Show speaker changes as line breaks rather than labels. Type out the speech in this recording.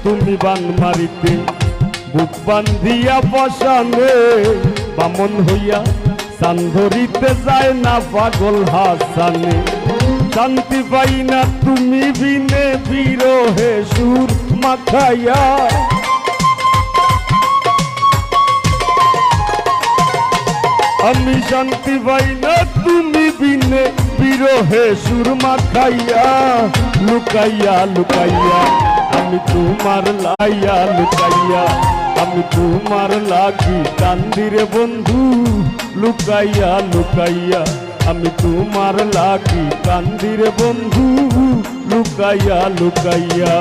তুমি বান মারিতে বুক বান্ধিয়া বসানে বামন হইয়া চান ধরিতে যায় না পাগল হাসানে শান্তি পাই না তুমি বিনে বিরহে সুর মাখাইয়া আমি শান্তি পাই না তুমি বিনে বিরহে সুর মাখাইয়া লুকাইয়া লুকাইয়া আমি তোমার লাইয়া লুকাইয়া আমি তোমার লাগি কান্দিরে বন্ধু লুকাইয়া লুকাইয়া আমি তোমার লাগি কান্দিরে বন্ধু লুকাইয়া লুকাইয়া।